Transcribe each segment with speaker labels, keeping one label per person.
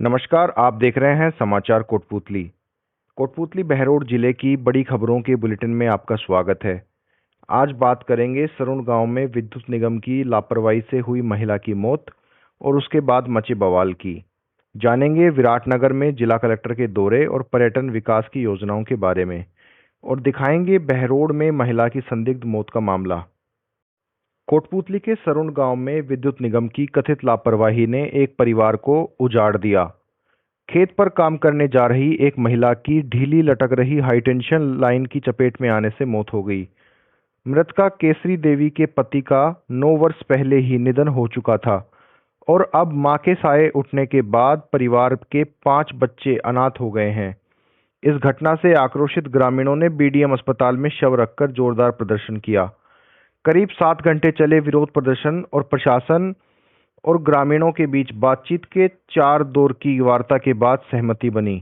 Speaker 1: नमस्कार, आप देख रहे हैं समाचार कोटपूतली। कोटपूतली बहरोड जिले की बड़ी खबरों के बुलेटिन में आपका स्वागत है। आज बात करेंगे सरुण गांव में विद्युत निगम की लापरवाही से हुई महिला की मौत और उसके बाद मचे बवाल की। जानेंगे विराटनगर में जिला कलेक्टर के दौरे और पर्यटन विकास की योजनाओं के बारे में और दिखाएंगे बहरोड में महिला की संदिग्ध मौत का मामला। कोटपूतली के सरुण गांव में विद्युत निगम की कथित लापरवाही ने एक परिवार को उजाड़ दिया। खेत पर काम करने जा रही एक महिला की ढीली लटक रही हाईटेंशन लाइन की चपेट में आने से मौत हो गई। मृतका केसरी देवी के पति का 9 वर्ष पहले ही निधन हो चुका था और अब मां के साए उठने के बाद परिवार के 5 बच्चे अनाथ हो गए हैं। इस घटना से आक्रोशित ग्रामीणों ने बीडीएम अस्पताल में शव रखकर जोरदार प्रदर्शन किया। करीब 7 घंटे चले विरोध प्रदर्शन और प्रशासन और ग्रामीणों के बीच बातचीत के 4 दौर की वार्ता के बाद सहमति बनी।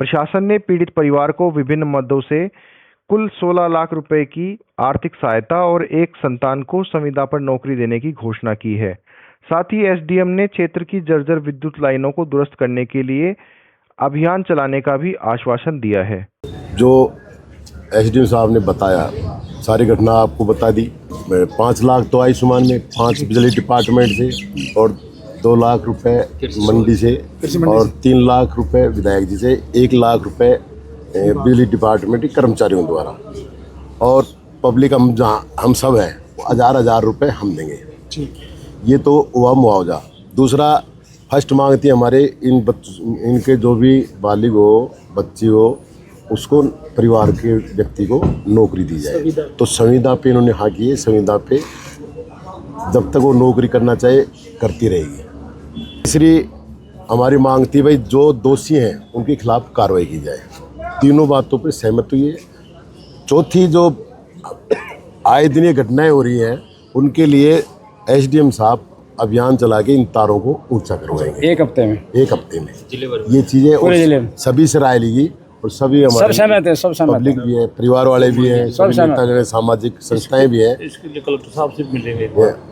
Speaker 1: प्रशासन ने पीड़ित परिवार को विभिन्न मदों से कुल 16 लाख रुपए की आर्थिक सहायता और एक संतान को संविदा पर नौकरी देने की घोषणा की है। साथ ही एसडीएम ने क्षेत्र की जर्जर विद्युत लाइनों को दुरुस्त करने के लिए अभियान चलाने का भी आश्वासन दिया है।
Speaker 2: जो एसडीएम साहब ने बताया सारी घटना आपको बता दी। 5 लाख तो आयुष्मान में, 5 बिजली डिपार्टमेंट से और 2 लाख रुपए मंडी से और 3 लाख रुपए विधायक जी से, 1 लाख रुपए बिजली डिपार्टमेंट के कर्मचारियों द्वारा और पब्लिक हम सब हैं, 1000 रुपए हम देंगे। ये तो हुआ मुआवजा। दूसरा फर्स्ट मांगती है हमारे इनके जो भी बालिग हो, बच्ची हो, उसको परिवार के व्यक्ति को नौकरी दी जाए। तो संविदा पे इन्होंने हाँ की है। संविदा पे जब तक वो नौकरी करना चाहे करती रहेगी। तीसरी हमारी मांग थी भाई जो दोषी हैं उनके खिलाफ कार्रवाई की जाए। तीनों बातों पर सहमत हुई है। चौथी जो आए दिन ये घटनाएं हो रही हैं उनके लिए एसडीएम साहब अभियान चला के इन तारों को ऊंचा करवाएंगे। एक हफ्ते में ये चीजें सभी से राय ली और सभी हमारे सब पब्लिक भी है, परिवार वाले भी हैं, सभी नेता सामाजिक संस्थाएं भी हैं। इसके लिए कलेक्टर साहब से मिलेंगे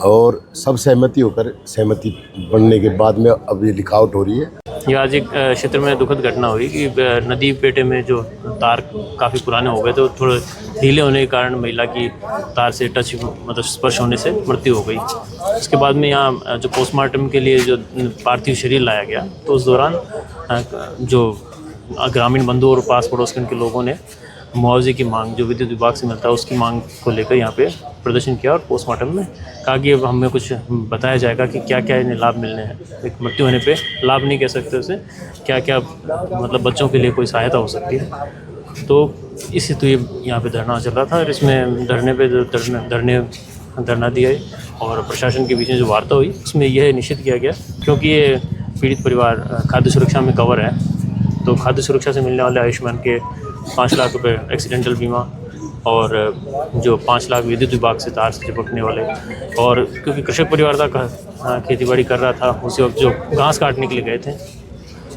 Speaker 2: और सब सहमति होकर सहमति बनने के बाद में अब ये लिखावट हो रही है।
Speaker 3: ये आज एक क्षेत्र में दुखद घटना हुई कि नदी पेटे में जो तार काफ़ी पुराने हो गए तो थोड़े ढीले होने के कारण महिला की तार से मतलब स्पर्श होने से मृत्यु हो गई। उसके बाद में यहाँ जो पोस्टमार्टम के लिए जो पार्थिव शरीर लाया गया तो उस दौरान जो ग्रामीण बंधु और पास पड़ोस के लोगों ने मुआवजे की मांग जो विद्युत विभाग से मिलता है उसकी मांग को लेकर यहाँ पे प्रदर्शन किया और पोस्टमार्टम में कहा कि अब हमें कुछ बताया जाएगा कि क्या क्या इन्हें लाभ मिलने हैं। एक मृत्यु होने पे लाभ नहीं कह सकते उसे, क्या क्या मतलब बच्चों के लिए कोई सहायता हो सकती है। तो इसी तो ये यहाँ पे धरना चल रहा था और इसमें धरना दिया और प्रशासन के बीच में जो वार्ता हुई उसमें यह निश्चित किया गया क्योंकि ये पीड़ित परिवार खाद्य सुरक्षा में कवर है तो खाद्य सुरक्षा से मिलने वाले आयुष्मान के 5 लाख रुपए एक्सीडेंटल बीमा और जो 5 लाख विद्युत विभाग से तार से चिपकने वाले और क्योंकि कृषक परिवार था खेतीबाड़ी कर रहा था उसी वक्त जो घास काटने के लिए गए थे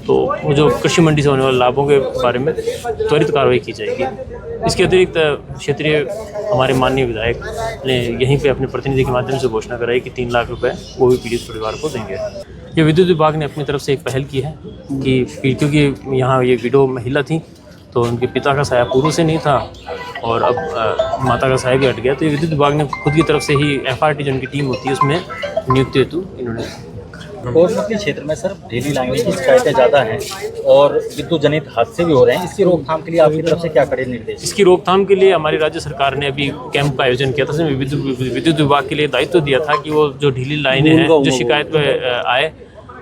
Speaker 3: तो वो जो कृषि मंडी से होने वाले लाभों के बारे में त्वरित कार्रवाई की जाएगी। इसके अतिरिक्त क्षेत्रीय हमारे माननीय विधायक ने यहीं पे अपने प्रतिनिधि के माध्यम से घोषणा कराई कि 3 लाख रुपए वो भी पीड़ित परिवार को देंगे। ये विद्युत विभाग ने अपनी तरफ से एक पहल की है कि क्योंकि यहाँ ये विडो महिला थी तो उनके पिता का साया पूर्व से नहीं था और अब माता का साया भी हट गया तो ये विद्युत विभाग ने खुद की तरफ से ही एफआरटी जो उनकी टीम होती है उसमें नियुक्ति हेतु इन्होंने।
Speaker 4: कोटपूतली क्षेत्र में सर ढीली लाइनों की शिकायतें ज़्यादा हैं और विद्युत जनित हादसे भी हो रहे हैं। इसकी रोकथाम के लिए आपकी तरफ से क्या कड़े निर्देश?
Speaker 3: इसकी रोकथाम के लिए हमारी राज्य सरकार ने अभी कैंप का आयोजन किया था। उसमें विद्युत विभाग के लिए दायित्व दिया था कि वो जो ढीली लाइनें हैं जो शिकायत में आए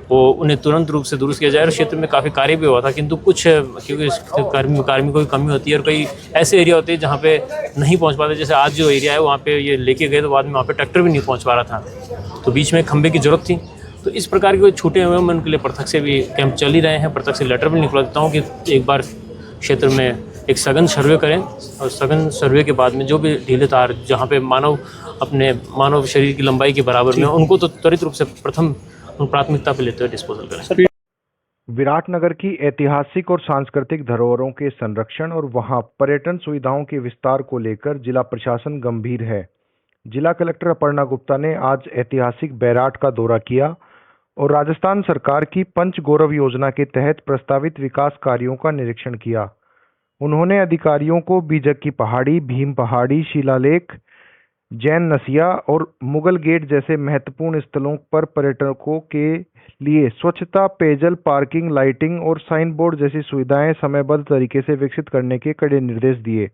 Speaker 3: वो उन्हें तुरंत रूप से दुरुस्त किया जाए और क्षेत्र में काफ़ी कार्य भी हुआ था किंतु कुछ क्योंकि कार्मिकों की कमी होती है और कई ऐसे एरिया होते हैं जहाँ पे नहीं पहुँच पाते। जैसे आज जो एरिया है वहाँ पे ये लेके गए तो बाद में वहाँ पे ट्रैक्टर भी नहीं पहुँच पा रहा था तो बीच में खंबे की जरूरत थी। तो इस प्रकार के छूटे हुए मैं उनके लिए पृथक से भी कैंप चल ही रहे हैं। पृथक से लेटर भी निकलवा देता हूँ कि एक बार क्षेत्र में एक सघन सर्वे करें और सघन सर्वे के बाद में जो भी ढीले तार जहाँ पे मानव शरीर की लंबाई के बराबर में उनको तो त्वरित रूप से प्रथम प्राथमिकता पे लेते हुए डिस्पोजल करें।
Speaker 1: विराटनगर की ऐतिहासिक और सांस्कृतिक धरोहरों के संरक्षण और वहां पर्यटन सुविधाओं के विस्तार को लेकर जिला प्रशासन गंभीर है। जिला कलेक्टर अपर्णा गुप्ता ने आज ऐतिहासिक बैराट का दौरा किया और राजस्थान सरकार की पंच गौरव योजना के तहत प्रस्तावित विकास कार्यों का निरीक्षण किया। उन्होंने अधिकारियों को बीजक की पहाड़ी, भीम पहाड़ी, शिलालेख, जैन नसिया और मुगल गेट जैसे महत्वपूर्ण स्थलों पर पर्यटकों के लिए स्वच्छता, पेयजल, पार्किंग, लाइटिंग और साइन बोर्ड जैसी सुविधाएं समयबद्ध तरीके से विकसित करने के कड़े निर्देश दिए।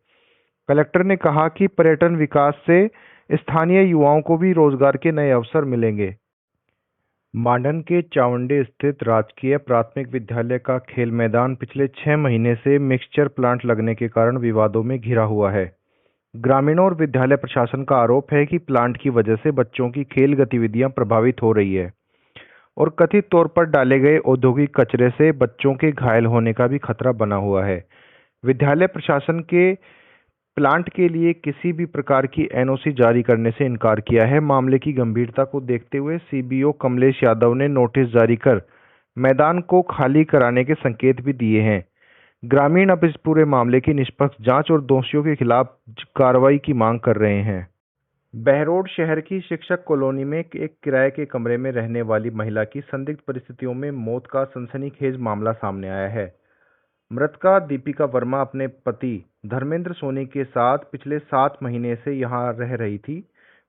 Speaker 1: कलेक्टर ने कहा कि पर्यटन विकास से स्थानीय युवाओं को भी रोजगार के नए अवसर मिलेंगे। मांडन के चावंडे स्थित राजकीय प्राथमिक विद्यालय का खेल मैदान पिछले 6 महीने से मिक्सचर प्लांट लगने के कारण विवादों में घिरा हुआ है। ग्रामीणों और विद्यालय प्रशासन का आरोप है कि प्लांट की वजह से बच्चों की खेल गतिविधियां प्रभावित हो रही है और कथित तौर पर डाले गए औद्योगिक कचरे से बच्चों के घायल होने का भी खतरा बना हुआ है। विद्यालय प्रशासन के प्लांट के लिए किसी भी प्रकार की एनओसी जारी करने से इनकार किया है। मामले की गंभीरता को देखते हुए सीबीओ कमलेश यादव ने नोटिस जारी कर मैदान को खाली कराने के संकेत भी दिए हैं। ग्रामीण अब इस पूरे मामले की निष्पक्ष जांच और दोषियों के खिलाफ कार्रवाई की मांग कर रहे हैं। बहरोड शहर की शिक्षक कॉलोनी में एक किराए के कमरे में रहने वाली महिला की संदिग्ध परिस्थितियों में मौत का सनसनीखेज मामला सामने आया है। मृतका दीपिका वर्मा अपने पति धर्मेंद्र सोनी के साथ पिछले 7 महीने से यहां रह रही थी।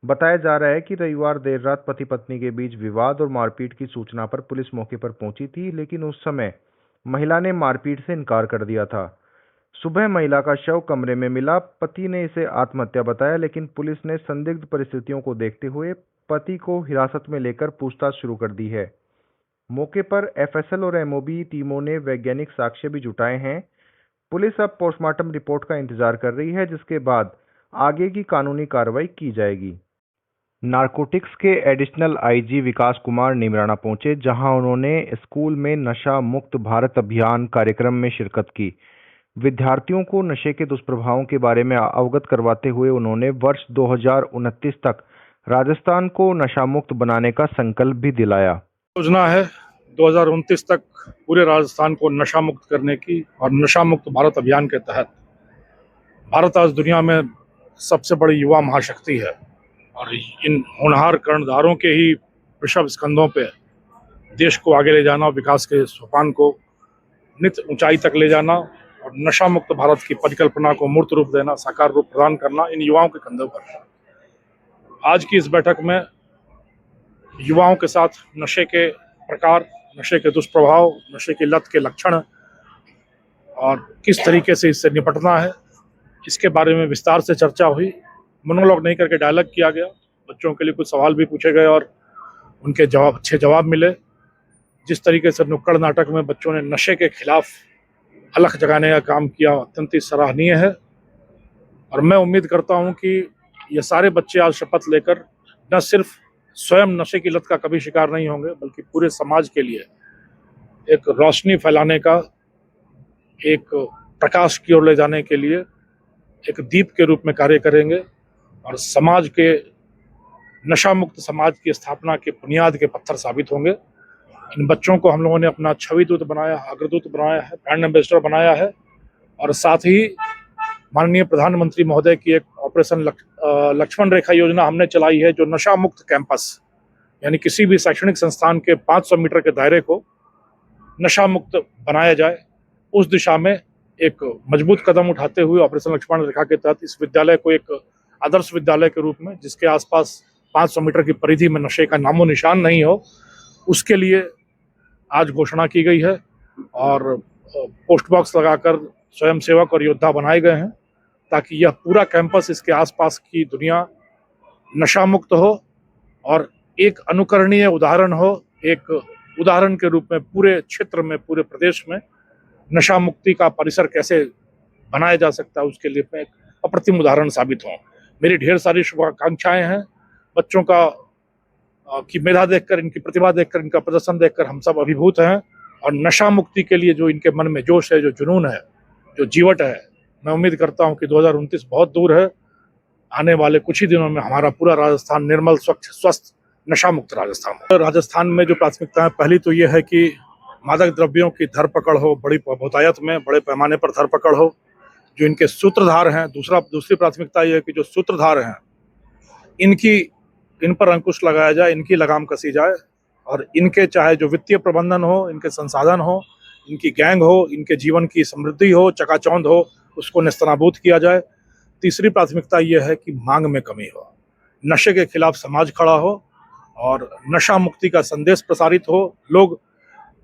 Speaker 1: बताया जा रहा है कि रविवार देर रात पति पत्नी के बीच विवाद और मारपीट की सूचना पर पुलिस मौके पर पहुंची थी, लेकिन उस समय महिला ने मारपीट से इनकार कर दिया था। सुबह महिला का शव कमरे में मिला। पति ने इसे आत्महत्या बताया, लेकिन पुलिस ने संदिग्ध परिस्थितियों को देखते हुए पति को हिरासत में लेकर पूछताछ शुरू कर दी है। मौके पर एफएसएल और एमओबी टीमों ने वैज्ञानिक साक्ष्य भी जुटाए हैं। पुलिस अब पोस्टमार्टम रिपोर्ट का इंतजार कर रही है, जिसके बाद आगे की कानूनी कार्रवाई की जाएगी। नारकोटिक्स के एडिशनल आईजी विकास कुमार नीमराणा पहुंचे, जहां उन्होंने स्कूल में नशा मुक्त भारत अभियान कार्यक्रम में शिरकत की। विद्यार्थियों को नशे के दुष्प्रभावों के बारे में अवगत करवाते हुए उन्होंने वर्ष 2029 तक राजस्थान को नशा मुक्त बनाने का संकल्प भी दिलाया।
Speaker 5: योजना है 2029 तक पूरे राजस्थान को नशा मुक्त करने की, और नशा मुक्त भारत अभियान के तहत भारत आज दुनिया में सबसे बड़ी युवा महाशक्ति है, और इन होनहार कर्णधारों के ही वृषभ स्कंधों पे देश को आगे ले जाना, विकास के सोपान को नित ऊंचाई तक ले जाना और नशा मुक्त भारत की परिकल्पना को मूर्त रूप देना, साकार रूप प्रदान करना इन युवाओं के कंधों पर है। आज की इस बैठक में युवाओं के साथ नशे के प्रकार, नशे के दुष्प्रभाव, नशे की लत के लक्षण और किस तरीके से इससे निपटना है, इसके बारे में विस्तार से चर्चा हुई। मोनोलॉग नहीं करके डायलॉग किया गया। बच्चों के लिए कुछ सवाल भी पूछे गए और उनके अच्छे जवाब मिले। जिस तरीके से नुक्कड़ नाटक में बच्चों ने नशे के खिलाफ अलख जगाने का काम किया, अत्यंत ही सराहनीय है। और मैं उम्मीद करता हूं कि ये सारे बच्चे आज शपथ लेकर न सिर्फ स्वयं नशे की लत का कभी शिकार नहीं होंगे, बल्कि पूरे समाज के लिए एक रोशनी फैलाने का, एक प्रकाश की ओर ले जाने के लिए एक दीप के रूप में कार्य करेंगे और समाज के नशा मुक्त समाज की स्थापना के बुनियाद के पत्थर साबित होंगे। इन बच्चों को हम लोगों ने अपना छवि दूत बनाया, अग्रदूत बनाया है, ब्रांड एम्बेसडर बनाया है, और साथ ही माननीय प्रधानमंत्री महोदय की एक ऑपरेशन लक्ष्मण रेखा योजना हमने चलाई है, जो नशा मुक्त कैंपस, यानी किसी भी शैक्षणिक संस्थान के 500 मीटर के दायरे को नशा मुक्त बनाया जाए। उस दिशा में एक मजबूत कदम उठाते हुए ऑपरेशन लक्ष्मण रेखा के तहत इस विद्यालय को एक आदर्श विद्यालय के रूप में, जिसके आसपास 500 मीटर की परिधि में नशे का नामो निशान नहीं हो, उसके लिए आज घोषणा की गई है। और पोस्ट बॉक्स लगाकर स्वयंसेवक और योद्धा बनाए गए हैं, ताकि यह पूरा कैंपस, इसके आसपास की दुनिया नशा मुक्त हो और एक अनुकरणीय उदाहरण हो, एक उदाहरण के रूप में पूरे क्षेत्र में, पूरे प्रदेश में नशा मुक्ति का परिसर कैसे बनाया जा सकता है, उसके लिए मैं एक अप्रतिम उदाहरण साबित हूँ। मेरी ढेर सारी शुभाकांक्षाएं हैं। बच्चों की मेधा देखकर, इनकी प्रतिभा देखकर, इनका प्रदर्शन देखकर हम सब अभिभूत हैं, और नशा मुक्ति के लिए जो इनके मन में जोश है, जो जुनून है, जो जीवट है, मैं उम्मीद करता हूं कि 2029 बहुत दूर है। आने वाले कुछ ही दिनों में हमारा पूरा राजस्थान निर्मल, स्वच्छ, स्वस्थ, नशा मुक्त राजस्थान हो। राजस्थान में जो प्राथमिकताएं, पहली तो ये है कि मादक द्रव्यों की धरपकड़ हो, बड़ी बहुतायत में, बड़े पैमाने पर धरपकड़ हो। जो इनके सूत्रधार हैं, दूसरी प्राथमिकता ये है कि जो सूत्रधार हैं, इन पर अंकुश लगाया जाए, इनकी लगाम कसी जाए, और इनके चाहे जो वित्तीय प्रबंधन हो, इनके संसाधन हो, इनकी गैंग हो, इनके जीवन की समृद्धि हो, चकाचौंध हो, उसको नेस्तनाबूद किया जाए। तीसरी प्राथमिकता यह है कि मांग में कमी हो, नशे के खिलाफ समाज खड़ा हो और नशा मुक्ति का संदेश प्रसारित हो। लोग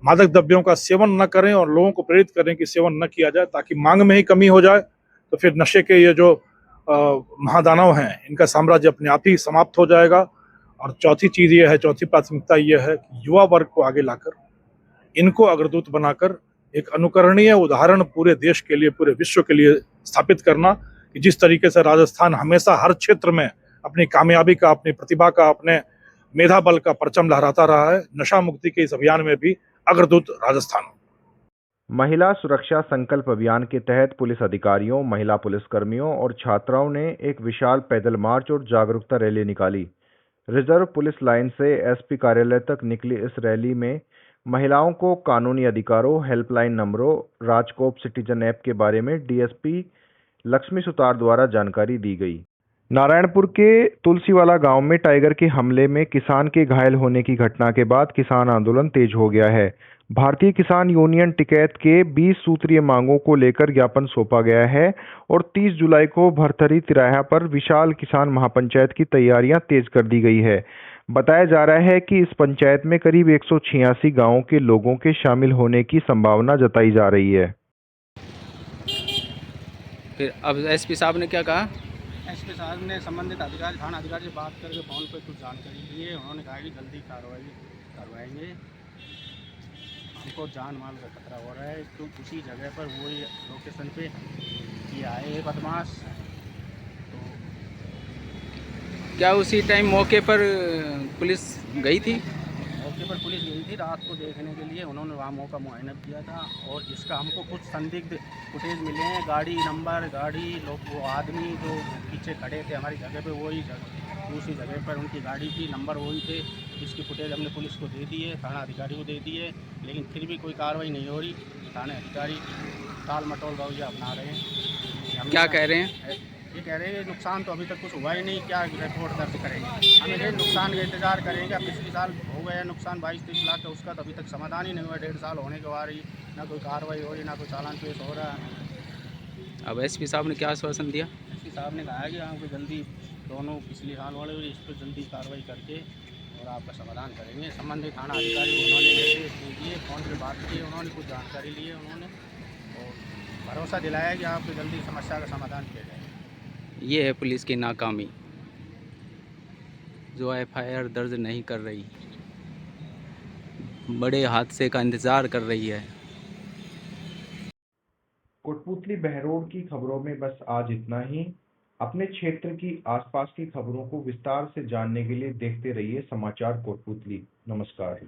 Speaker 5: मादक द्रव्यों का सेवन न करें और लोगों को प्रेरित करें कि सेवन न किया जाए, ताकि मांग में ही कमी हो जाए। तो फिर नशे के ये जो महादानव हैं, इनका साम्राज्य अपने आप ही समाप्त हो जाएगा। और चौथी चीज ये है, चौथी प्राथमिकता ये है कि युवा वर्ग को आगे लाकर इनको अग्रदूत बनाकर एक अनुकरणीय उदाहरण पूरे देश के लिए, पूरे विश्व के लिए स्थापित करना कि जिस तरीके से राजस्थान हमेशा हर क्षेत्र में अपनी कामयाबी का, अपनी प्रतिभा का, अपने मेधा बल का परचम लहराता रहा है, नशा मुक्ति के इस अभियान में भी अग्रदूत राजस्थान हो।
Speaker 1: महिला सुरक्षा संकल्प अभियान के तहत पुलिस अधिकारियों, महिला पुलिसकर्मियों और छात्राओं ने एक विशाल पैदल मार्च और जागरूकता रैली निकाली। रिजर्व पुलिस लाइन से एसपी कार्यालय तक निकली इस रैली में महिलाओं को कानूनी अधिकारों, हेल्पलाइन नंबरों, राजकोप सिटीजन ऐप के बारे में डीएसपी लक्ष्मी सुतार द्वारा जानकारी दी गई। नारायणपुर के तुलसीवाला गांव में टाइगर के हमले में किसान के घायल होने की घटना के बाद किसान आंदोलन तेज हो गया है। भारतीय किसान यूनियन टिकैत के 20 सूत्रीय मांगों को लेकर ज्ञापन सौंपा गया है और 30 जुलाई को भरथरी तिराहा पर विशाल किसान महापंचायत की तैयारियां तेज कर दी गई है। बताया जा रहा है कि इस पंचायत में करीब 186 गांवों के लोगों के शामिल होने की संभावना जताई जा रही है।
Speaker 6: फिर अब एसपी साहब ने क्या कहा?
Speaker 7: एसपी साहब ने संबंधित अधिकारी, थाना अधिकारी से बात करके फ़ोन पे कुछ जानकारी ली है। उन्होंने कहा कि जल्दी कार्रवाई करवाएंगे। हमको जान माल का खतरा हो रहा है, तो उसी जगह पर वही लोकेशन पे ये आए हैं बदमाश। तो
Speaker 6: क्या उसी टाइम मौके पर पुलिस गई थी?
Speaker 7: मौके पर पुलिस गई थी रात को देखने के लिए। उन्होंने वहाँ मौका मुआयना किया था और इसका हमको कुछ संदिग्ध फुटेज मिले हैं, गाड़ी नंबर, गाड़ी लोग, वो आदमी जो पीछे खड़े थे हमारी जगह पे, वही दूसरी जगह पर उनकी गाड़ी की नंबर वही थे। इसकी फुटेज हमने पुलिस को दे दी है, थाना अधिकारी को दे दी है, लेकिन फिर भी कोई कार्रवाई नहीं हो रही। थाना अधिकारी टाल मटोल रवैया अपना रहे हैं।
Speaker 6: क्या कह रहे हैं?
Speaker 7: ये कह रहे हैं नुकसान तो अभी तक कुछ हुआ ही नहीं, क्या रिपोर्ट दर्ज करेंगे। हम ये नुकसान का इंतजार करेंगे। अब पिछले साल हो गया नुकसान 22-23 लाख का, उसका तो अभी तक समाधान ही नहीं हुआ। 1.5 साल होने के बाद ना कोई कार्रवाई हो रही, ना कोई चालान पेश हो रहा है।
Speaker 6: अब एसपी साहब ने क्या आश्वासन दिया?
Speaker 7: एसपी साहब ने कहा कि हमको जल्दी दोनों पिछले साल वाले और इस पर जल्दी कार्रवाई करके और आपका समाधान करेंगे। संबंधित थाना अधिकारी को उन्होंने निर्देश दे दिए, फ़ोन पर बात की, उन्होंने कुछ जानकारी ली है उन्होंने, और भरोसा दिलाया कि आपको जल्दी समस्या का समाधान किया जाएगा।
Speaker 6: ये है पुलिस की नाकामी, जो एफआईआर दर्ज नहीं कर रही, बड़े हादसे का इंतज़ार कर रही है।
Speaker 1: कोटपूतली बहरोड की खबरों में बस आज इतना ही। अपने क्षेत्र की आसपास की खबरों को विस्तार से जानने के लिए देखते रहिए समाचार कोटपूतली। नमस्कार।